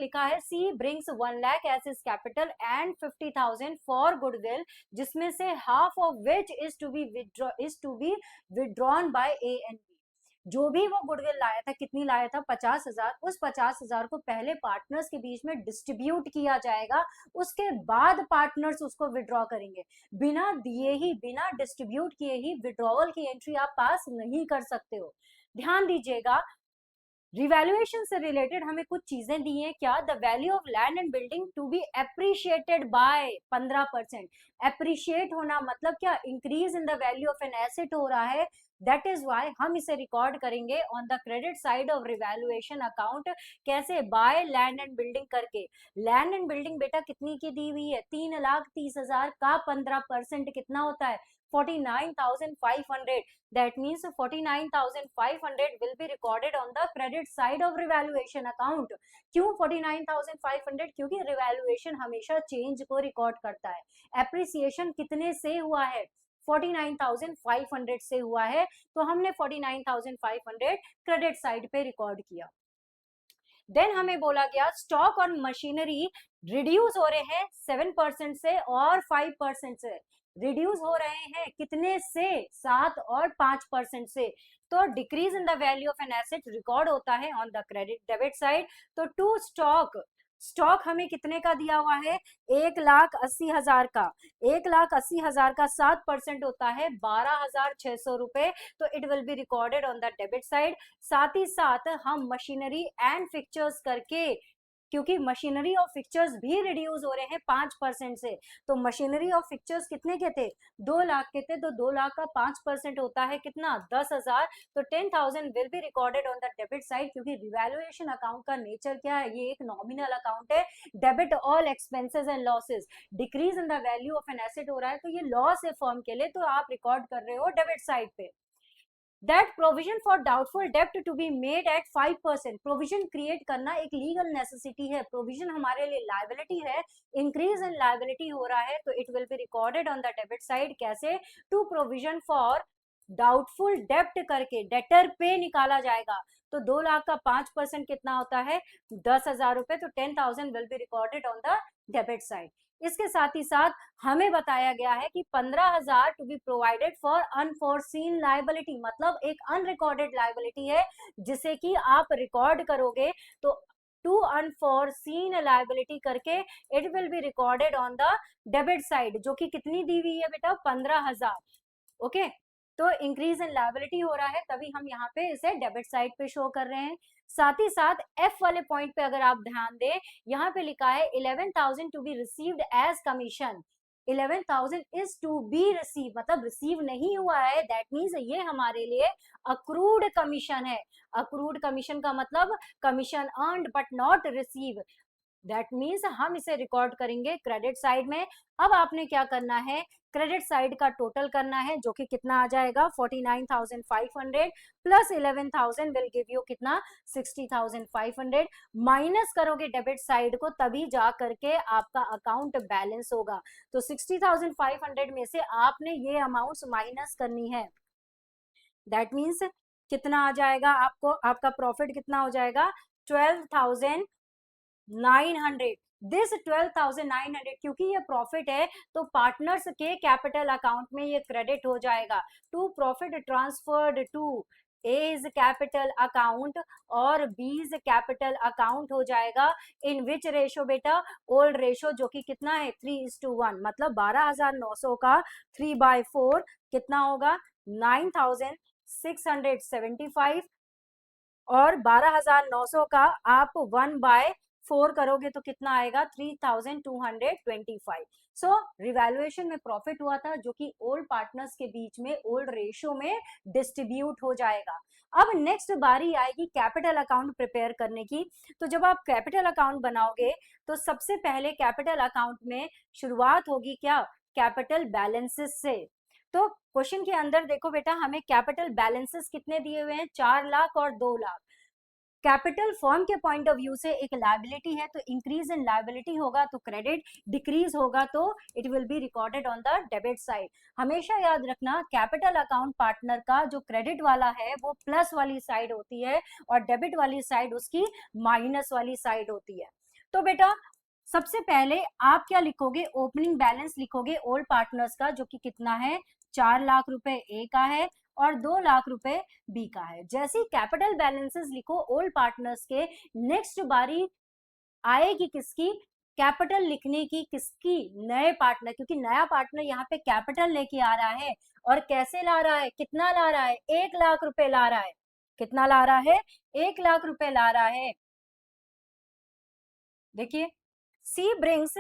लिखा है C brings 1 lakh as is capital and 50,000 for goodwill, जिसमें से half of which is to be withdrawn by A and B. जो भी वो गुडविल लाया था, कितनी लाया था, 50,000, उस 50,000 को पहले पार्टनर्स के बीच में डिस्ट्रीब्यूट किया जाएगा, उसके बाद पार्टनर्स उसको विड्रॉ करेंगे। बिना दिए ही, बिना डिस्ट्रीब्यूट किए ही विड्रॉवल की एंट्री आप पास नहीं कर सकते हो। ध्यान दीजिएगा, रिवैल्यूएशन से रिलेटेड हमें कुछ चीजें दी हैं। क्या? The value of land and building to be appreciated by 15%। Appreciate होना मतलब क्या? Increase in the value of an asset हो रहा है। दैट इज वाई हम इसे रिकॉर्ड करेंगे on the credit side of revaluation account. कैसे? बाय लैंड एंड बिल्डिंग करके। लैंड एंड बिल्डिंग बेटा कितनी की दी हुई है? 3,30,000 का 15% कितना होता है? 49,500। That means 49,500 will be recorded on the credit side of revaluation account. क्यों 49,500? क्योंकि revaluation हमेशा change को रिकॉर्ड करता है। एप्रिसिएशन कितने से हुआ है? 49,500 से हुआ है, तो हमने 49,500 क्रेडिट साइड पे रिकॉर्ड किया। देन हमें बोला गया स्टॉक और मशीनरी रिड्यूस हो रहे हैं 7% से और 5% से। रिड्यूस हो रहे हैं कितने से? 7 और 5% से। तो decrease in the value of an asset record होता है on the credit debit side. तो टू स्टॉक हमें कितने का दिया हुआ है? 1,80,000 का। 1,80,000 का 7% होता है 12,600 रुपए। तो it will be recorded on the debit side. साथ ही साथ हम मशीनरी एंड फिक्चर्स करके, क्योंकि मशीनरी और फिक्चर्स भी रिड्यूस हो रहे हैं 5% से, तो मशीनरी और फिक्चर्स कितने के थे? 2 लाख के थे। तो 2 लाख का 5% होता है कितना? 10,000। तो 10,000 will be recorded on the debit side, क्योंकि रिवैल्यूएशन अकाउंट का नेचर क्या है? ये एक नॉमिनल अकाउंट है। Debit all expenses and losses. Decrease in the value of an asset हो रहा है, तो ये लॉस है फर्म के लिए, तो आप रिकॉर्ड कर रहे हो डेबिट साइड पे। That provision for doubtful debt to be made at 5%। Provision create करना एक लीगल नेसेसिटी है। प्रोविजन हमारे लिए लाइबिलिटी है, इंक्रीज इन लाइबिलिटी हो रहा है, तो it will be recorded on the debit side. कैसे? टू प्रोविजन फॉर डाउटफुल डेप्ट करके डेटर पे निकाला जाएगा। तो 2 लाख का 5% कितना होता है? 10,000 रुपए। तो 10,000 will be recorded on the debit side. इसके साथ ही साथ हमें बताया गया है कि 15,000 to be provided for unforeseen liability, मतलब एक अनरिकॉर्डेड लाइबिलिटी है जिसे कि आप रिकॉर्ड करोगे। तो टू अनफोर्सीन लाइबिलिटी करके it will be recorded on the debit side, जो कि कितनी दी हुई है बेटा? 15,000। ओके, तो इंक्रीज इन लायबिलिटी हो रहा है, तभी हम यहाँ पे इसे डेबिट साइड पे शो कर रहे हैं। साथ ही साथ एफ वाले पॉइंट पे अगर आप ध्यान दें, यहाँ पे लिखा है 11,000 to be received as commission. 11,000 is to be receive, मतलब रिसीव नहीं हुआ है। दैट मीन्स ये हमारे लिए अक्रूड कमीशन है। अक्रूड कमीशन का मतलब commission earned but not receive. That means हम इसे रिकॉर्ड करेंगे क्रेडिट साइड में। अब आपने क्या करना है? क्रेडिट साइड का टोटल करना है, जो कि कितना आ जाएगा? 49,500 प्लस 11,000 विल गिव यू कितना? 60,500। माइनस करोगे डेबिट साइड को, तभी जा करके आपका अकाउंट बैलेंस होगा। तो 60,500 में से आपने ये अमाउंट माइनस करनी है। दैट मीन्स कितना आ जाएगा आपको? आपका प्रॉफिट कितना हो जाएगा? 12,900। दिस 12,900, क्योंकि ये प्रॉफिट है तो पार्टनर्स के कैपिटल अकाउंट में ये क्रेडिट हो जाएगा। To profit transferred to as capital account और बीज कैपिटल अकाउंट हो जाएगा। इन विच रेशो बेटा? ओल्ड रेशो, जो कि कितना है? 3:1। मतलब 12,900 का 3/4 कितना होगा? 9,675। और 12,900 का आप 1/4 करोगे तो कितना आएगा? 3,225। सो रिवैल्यूएशन में प्रॉफिट हुआ था, जो कि ओल्ड पार्टनर्स के बीच में ओल्ड रेशियो में डिस्ट्रीब्यूट हो जाएगा। अब नेक्स्ट बारी आएगी कैपिटल अकाउंट प्रिपेयर करने की। तो जब आप कैपिटल अकाउंट बनाओगे तो सबसे पहले कैपिटल अकाउंट में शुरुआत होगी क्या? कैपिटल बैलेंसेस से। तो क्वेश्चन के अंदर देखो बेटा, हमें कैपिटल बैलेंसेस कितने दिए हुए हैं? 4 लाख और 2 लाख। कैपिटल फर्म के पॉइंट ऑफ व्यू से एक लायबिलिटी है, तो इंक्रीज इन लायबिलिटी होगा तो क्रेडिट, डिक्रीज होगा तो it will be recorded on the debit side. हमेशा याद रखना, कैपिटल अकाउंट पार्टनर का जो क्रेडिट वाला है वो प्लस वाली साइड होती है और डेबिट वाली साइड उसकी माइनस वाली साइड होती है। तो बेटा सबसे पहले आप क्या लिखोगे, ओपनिंग बैलेंस लिखोगे ओल्ड पार्टनर्स का, जो कि कितना है, 4 लाख रुपए ए का है और 2 लाख रुपए बी का है। जैसे ही कैपिटल बैलेंसेस लिखो ओल्ड पार्टनर्स के, नेक्स्ट बारी आएगी किसकी, कैपिटल लिखने की, किसकी, नए पार्टनर, क्योंकि नया पार्टनर यहाँ पे कैपिटल लेके आ रहा है। और कैसे ला रहा है, कितना ला रहा है, 1 लाख रुपए ला रहा है। कितना ला रहा है, 1 लाख रुपए ला रहा है। देखिए, सी ब्रिंग्स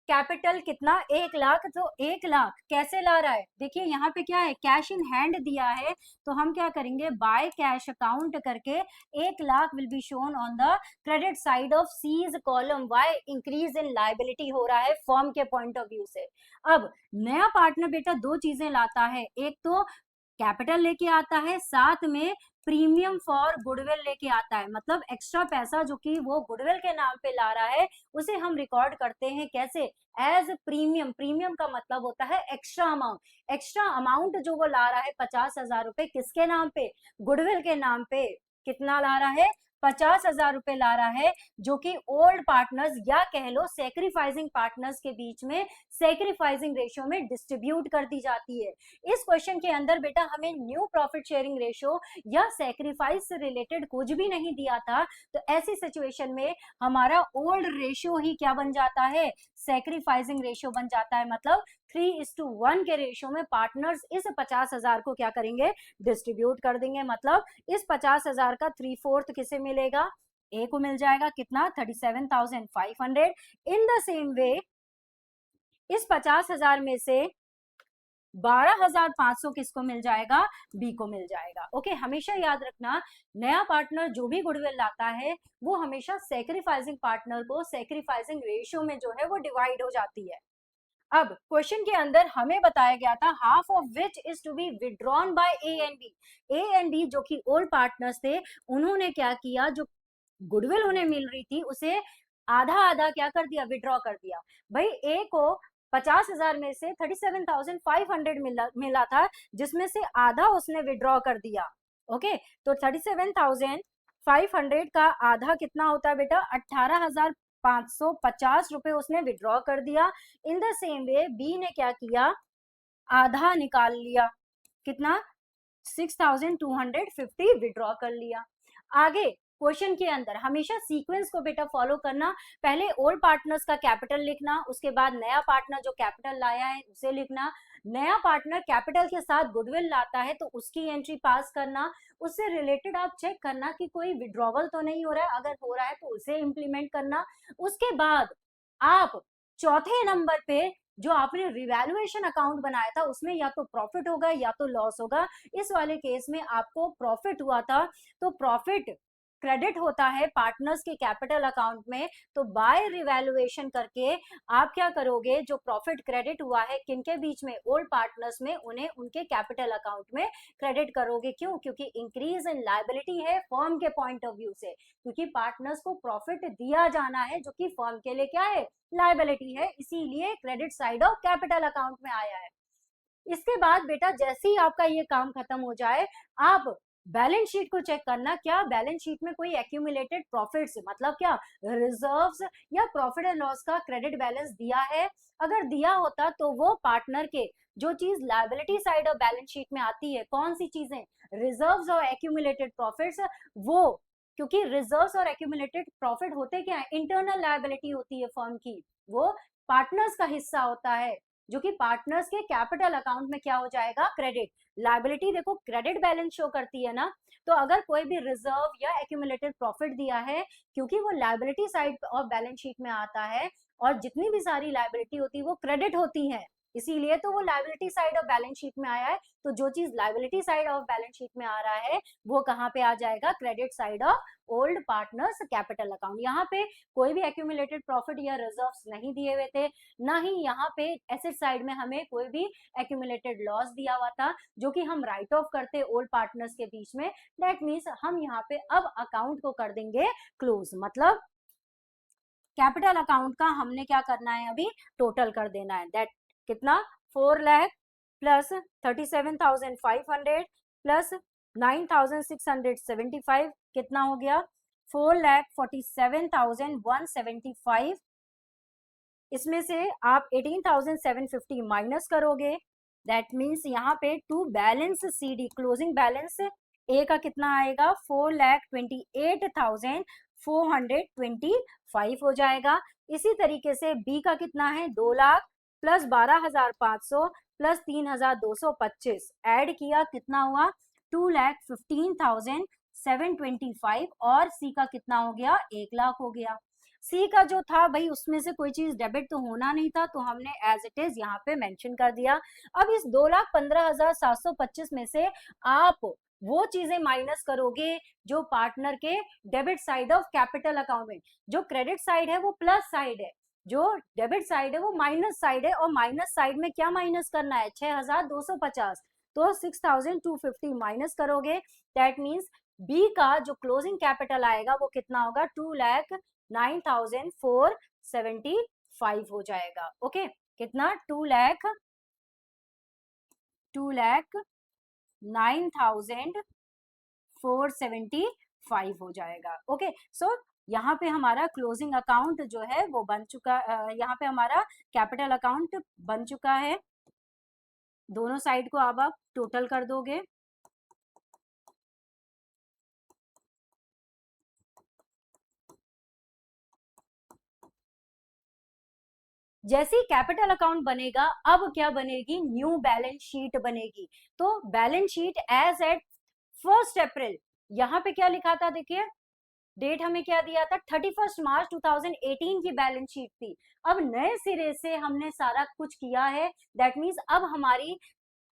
कैपिटल कितना, 1 लाख, तो 1 लाख कैसे ला रहा है, देखिए यहाँ पे क्या है, कैश इन हैंड दिया है, तो हम क्या करेंगे, बाय कैश अकाउंट करके 1 lakh will be shown on the credit side of C's column. Why, increase in liability हो रहा है फर्म के पॉइंट ऑफ व्यू से। अब नया पार्टनर बेटा दो चीजें लाता है, एक तो कैपिटल लेके आता है, साथ में प्रीमियम फॉर गुडविल लेके आता है, मतलब एक्स्ट्रा पैसा जो कि वो गुडविल के नाम पे ला रहा है, उसे हम रिकॉर्ड करते हैं कैसे, एज प्रीमियम। प्रीमियम का मतलब होता है एक्स्ट्रा अमाउंट। एक्स्ट्रा अमाउंट जो वो ला रहा है 50,000 रुपए, किसके नाम पे, गुडविल के नाम पे। कितना ला रहा है, 50,000 रुपए ला रहा है, जो कि ओल्ड पार्टनर्स या कह लो सेक्रीफाइसिंग पार्टनर्स के बीच में सेक्रीफाइसिंग रेशियो में डिस्ट्रीब्यूट कर दी जाती है। इस क्वेश्चन के अंदर बेटा हमें न्यू प्रॉफिट शेयरिंग रेशियो या सेक्रीफाइस से रिलेटेड कुछ भी नहीं दिया था, तो ऐसी सिचुएशन में हमारा ओल्ड रेशियो ही क्या बन जाता है, सेक्रीफाइसिंग रेशियो बन जाता है। मतलब 3:1 के रेशियो में पार्टनर्स इस 50,000 को क्या करेंगे, डिस्ट्रीब्यूट कर देंगे। मतलब इस 50,000 का 3/4 किसे मिलेगा, ए को मिल जाएगा, कितना, 37,500। इन द सेम वे इस 50,000 में से 12,500 किसको मिल जाएगा, बी को मिल जाएगा। ओके, हमेशा याद रखना, नया पार्टनर जो भी गुडविल लाता है वो हमेशा सेक्रीफाइसिंग पार्टनर को सेक्रीफाइसिंग रेशियो में जो है वो डिवाइड हो जाती है। अब क्वेश्चन के अंदर हमें बताया गया था half of which is to be withdrawn by A and B. A and B जो कि ओल्ड पार्टनर्स थे, उन्होंने क्या किया, जो गुडविल उन्हें मिल रही थी उसे आधा आधा क्या कर दिया, विड्रॉ कर दिया। भाई ए को 50,000 में से 37,500 मिला था, जिसमें से आधा उसने विड्रॉ कर दिया। ओके, तो 37,500 का आधा कितना होता है बेटा, 18,550 रुपए उसने विड्रॉ कर दिया। In the same way B ने क्या किया, आधा निकाल लिया, कितना, 6,250 विड्रॉ कर लिया। आगे क्वेश्चन के अंदर हमेशा सीक्वेंस को बेटा फॉलो करना, पहले ओल्ड पार्टनर्स का कैपिटल लिखना, उसके बाद नया पार्टनर जो कैपिटल लाया है उसे लिखना, नया पार्टनर कैपिटल के साथ गुडविल लाता है तो उसकी एंट्री पास करना, उससे रिलेटेड आप चेक करना कि कोई विड्रॉवल तो नहीं हो रहा है, अगर हो रहा है तो उसे इंप्लीमेंट करना। उसके बाद आप चौथे नंबर पे जो आपने रिवैल्यूएशन अकाउंट बनाया था उसमें या तो प्रॉफिट होगा या तो लॉस होगा। इस वाले केस में आपको प्रॉफिट हुआ था, तो प्रॉफिट क्रेडिट होता है पार्टनर्स के कैपिटल अकाउंट में, तो बाय रिवैल्यूएशन करके आप क्या करोगे, जो प्रॉफिट क्रेडिट हुआ है किनके बीच में, ओल्ड पार्टनर्स में, उन्हें उनके कैपिटल अकाउंट में क्रेडिट करोगे। क्यों, क्योंकि इंक्रीज इन लायबिलिटी है फर्म के पॉइंट ऑफ व्यू से, क्योंकि पार्टनर्स को प्रॉफिट दिया जाना है जो कि फर्म के लिए क्या है, लायबिलिटी है, इसीलिए credit side of capital account में आया है। इसके बाद बेटा जैसे ही आपका ये काम खत्म हो जाए, आप बैलेंस शीट को चेक करना, क्या बैलेंस शीट में कोई एक्यूमुलेटेड प्रॉफिट्स, मतलब क्या रिजर्व्स या प्रॉफिट एंड लॉस का क्रेडिट बैलेंस दिया है। अगर दिया होता तो वो पार्टनर के जो चीज liability side of balance sheet में आती है, कौन सी चीजें, रिजर्व्स और एक्यूमुलेटेड प्रॉफिट्स, वो, क्योंकि रिजर्व्स और एक्यूमुलेटेड प्रॉफिट होते क्या है, इंटरनल लायबिलिटी होती है फर्म की, वो पार्टनर्स का हिस्सा होता है, जो कि पार्टनर्स के कैपिटल अकाउंट में क्या हो जाएगा, क्रेडिट। लायबिलिटी देखो क्रेडिट बैलेंस शो करती है ना, तो अगर कोई भी रिजर्व या एक्यूमुलेटेड प्रॉफिट दिया है, क्योंकि वो liability side of balance sheet में आता है, और जितनी भी सारी लायबिलिटी होती है वो क्रेडिट होती है, इसीलिए तो वो liability side of balance sheet में आया है। तो जो चीज liability side of balance sheet में आ रहा है वो कहाँ पे आ जाएगा, credit side of old partners capital account. यहाँ पे कोई भी एक्यूमुलेटेड प्रॉफिट या रिजर्व्स नहीं दिए हुए थे, ना ही यहाँ पे एसेट साइड में हमें कोई भी एक्यूमुलेटेड लॉस दिया हुआ था जो कि हम राइट ऑफ करते ओल्ड पार्टनर्स के बीच में। दैट मीन्स हम यहाँ पे अब अकाउंट को कर देंगे क्लोज, मतलब कैपिटल अकाउंट का हमने क्या करना है, अभी टोटल कर देना है। दैट कितना, 4 लाख प्लस 37,500 प्लस 9,675 कितना हो गया, 4,47,175, इसमें से आप 18,750 माइनस करोगे, दैट मीन्स यहाँ पे to balance CD closing balance A का कितना आएगा 4,28,425 हो जाएगा। इसी तरीके से बी का कितना है 2 लाख प्लस 12,500 प्लस 3,225 ऐड किया कितना हुआ 2,15,725 और सी का कितना हो गया 1 लाख हो गया। सी का जो था भाई उसमें से कोई चीज डेबिट तो होना नहीं था तो हमने एज इट इज यहाँ पे मेंशन कर दिया। अब इस 2,15,725 में से आप वो चीजें माइनस करोगे जो पार्टनर के debit side of capital account में, जो क्रेडिट साइड है वो प्लस साइड है, जो डेबिट साइड है वो माइनस साइड है, और माइनस साइड में क्या माइनस करना है 6,250, तो 6,250 माइनस करोगे, दैट मीन्स बी का जो क्लोजिंग कैपिटल आएगा वो कितना होगा 2,09,475 हो जाएगा। ओके कितना 2,09,475 हो जाएगा। ओके सो यहाँ पे हमारा क्लोजिंग अकाउंट जो है वो बन चुका, यहाँ पे हमारा कैपिटल अकाउंट बन चुका है। दोनों साइड को अब आप टोटल कर दोगे, जैसे ही कैपिटल अकाउंट बनेगा अब क्या बनेगी न्यू बैलेंस शीट बनेगी। तो बैलेंस शीट एज एट 1 अप्रैल, यहाँ पे क्या लिखा था देखिए डेट हमें क्या दिया था 31 मार्च 2018 की बैलेंस शीट थी। अब नए सिरे से हमने सारा कुछ किया है, दैट मीन्स अब हमारी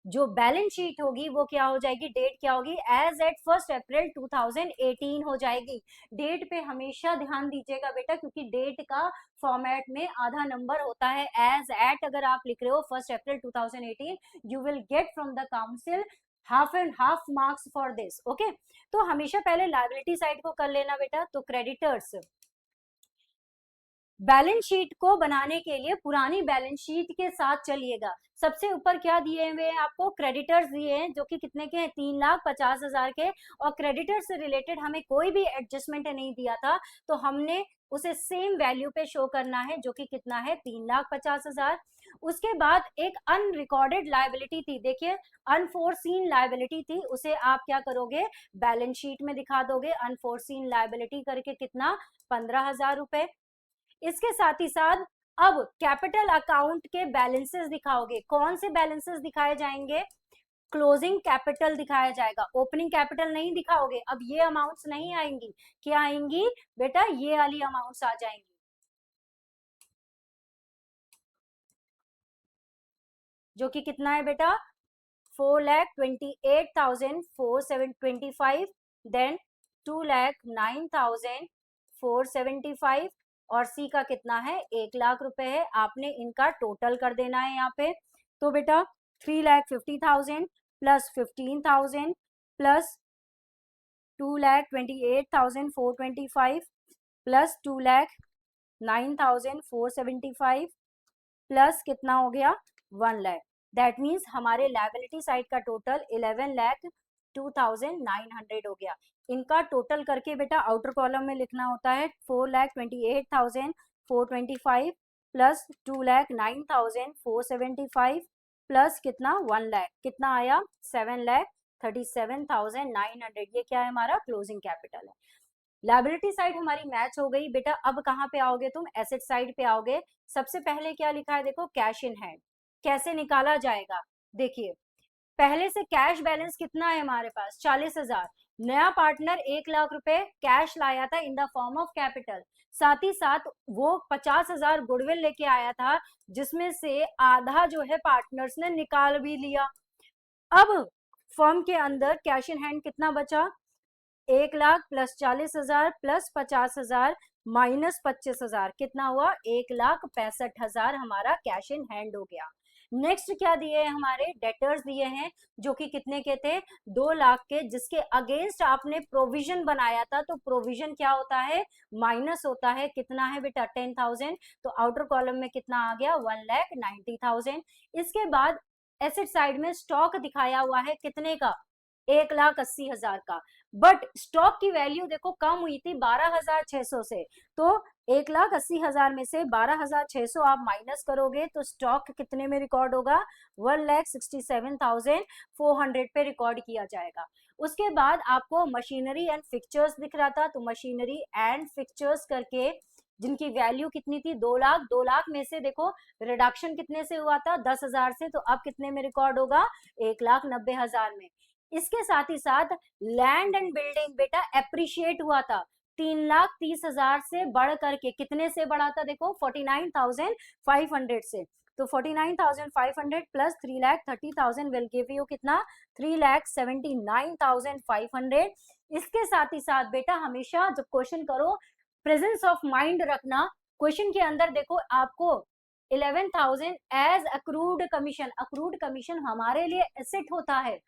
जो बैलेंस शीट होगी वो क्या हो जाएगी, डेट क्या होगी एज एट 1 अप्रैल 2018 हो जाएगी। डेट पे हमेशा ध्यान दीजिएगा बेटा क्योंकि डेट का फॉर्मेट में आधा नंबर होता है, एज एट अगर आप लिख रहे हो 1 अप्रैल 2018 you will get from the council half and half marks for this. Okay तो हमेशा पहले लायबिलिटी साइड को कर लेना बेटा। तो क्रेडिटर्स, बैलेंस शीट को बनाने के लिए पुरानी बैलेंस शीट के साथ चलिएगा। सबसे ऊपर क्या दिए हुए हैं आपको क्रेडिटर्स दिए हैं जो कि कितने के हैं 3,50,000 के, और क्रेडिटर्स से रिलेटेड हमें कोई भी एडजस्टमेंट नहीं दिया था तो हमने उसे सेम वैल्यू पे शो करना है जो कि कितना है 3,50,000। उसके बाद एक अनरिकॉर्डेड लायबिलिटी थी, देखिए अनफोर्सीन लायबिलिटी थी, उसे आप क्या करोगे बैलेंस शीट में दिखा दोगे अनफोर्सीन लायबिलिटी करके कितना 15,000 रुपए। इसके साथ ही साथ अब कैपिटल अकाउंट के बैलेंसेस दिखाओगे, कौन से बैलेंसेस दिखाए जाएंगे क्लोजिंग कैपिटल दिखाया जाएगा, ओपनिंग कैपिटल नहीं दिखाओगे। अब ये अमाउंट्स नहीं आएंगी, क्या आएंगी बेटा ये वाली अमाउंट्स आ जाएंगी जो कि कितना है बेटा 4,28,425, देन 2,09,475 और सी का कितना है 1 लाख रुपए है। आपने इनका टोटल कर देना है यहाँ पे। तो बेटा 3,50,000 प्लस 15,000 प्लस 2,28,425 प्लस 2,09,475 प्लस कितना हो गया 1 लाख, दैट मीन्स हमारे लायबिलिटी साइड का टोटल 11,02,900 हो गया। इनका टोटल करके बेटा आउटर कॉलम में लिखना होता है 4,28,425 प्लस 2,09,475 प्लस कितना 1 लाख, कितना आया 7,37,900। ये क्या है हमारा क्लोजिंग कैपिटल है। लायबिलिटी साइड हमारी मैच हो गई बेटा। अब कहाँ पे आओगे तुम एसेट साइड पे आओगे। सबसे पहले क्या लिखा है देखो कैश इन हैंड, कैसे निकाला जाएगा देखिए पहले से कैश बैलेंस कितना है हमारे पास 40,000, नया पार्टनर 1 लाख रुपए कैश लाया था in the form of capital, साथ ही साथ वो 50,000 गुडविल लेके आया था जिसमें से आधा जो है पार्टनर्स ने निकाल भी लिया। अब फर्म के अंदर कैश इन हैंड कितना बचा 1 लाख प्लस 40,000 प्लस 50,000 माइनस 25,000 कितना हुआ 1,65,000 हमारा कैश इन हैंड हो गया। नेक्स्ट क्या दिए हैं हमारे डेटर्स दिए हैं जो कि कितने के थे 2 लाख के, जिसके अगेंस्ट आपने प्रोविजन बनाया था। तो प्रोविजन क्या होता है माइनस होता है, कितना है बेटा 10,000। तो आउटर कॉलम में कितना आ गया 1,90,000। इसके बाद एसेट साइड में स्टॉक दिखाया हुआ है कितने का 1,80,000 का, बट स्टॉक की वैल्यू देखो कम हुई थी 12,600 से, तो 1,80,000 में से 12,600 आप माइनस करोगे तो स्टॉक कितने में रिकॉर्ड होगा, 1,67,400 पे रिकॉर्ड किया जाएगा। उसके बाद आपको मशीनरी एंड फिक्चर्स दिख रहा था, तो मशीनरी एंड फिक्चर्स करके जिनकी वैल्यू कितनी थी 2 लाख, 2 लाख में से देखो रिडक्शन कितने से हुआ था 10,000 से, तो अब कितने में रिकॉर्ड होगा 1,90,000 में। इसके साथ ही साथ लैंड एंड बिल्डिंग बेटा एप्रिशिएट हुआ था 3,30,000 से बढ़ करके कितने से बढ़ा था, देखो 49,500 से, तो 49,500 प्लस 3,30,000 विल गिव यू कितना 3,79,500। इसके साथ ही साथ बेटा हमेशा जब क्वेश्चन करो प्रेजेंस ऑफ माइंड रखना, क्वेश्चन के अंदर देखो आपको 11,000 as accrued commission, accrued commission हमारे लिए एसेट होता है,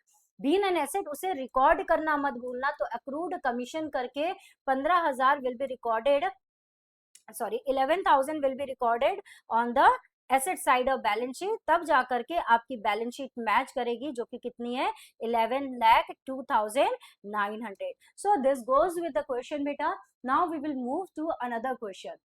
बीन एन एसेट, उसे रिकॉर्ड करना मत भूलना, तो अक्रूड कमीशन करके 15,000 will be recorded, sorry 11,000 will be recorded on the asset side of balance sheet, तब जाकर के आपकी बैलेंस शीट मैच करेगी जो कि कितनी है 11,02,900। So this goes with the question बेटा। Now we will move to another question.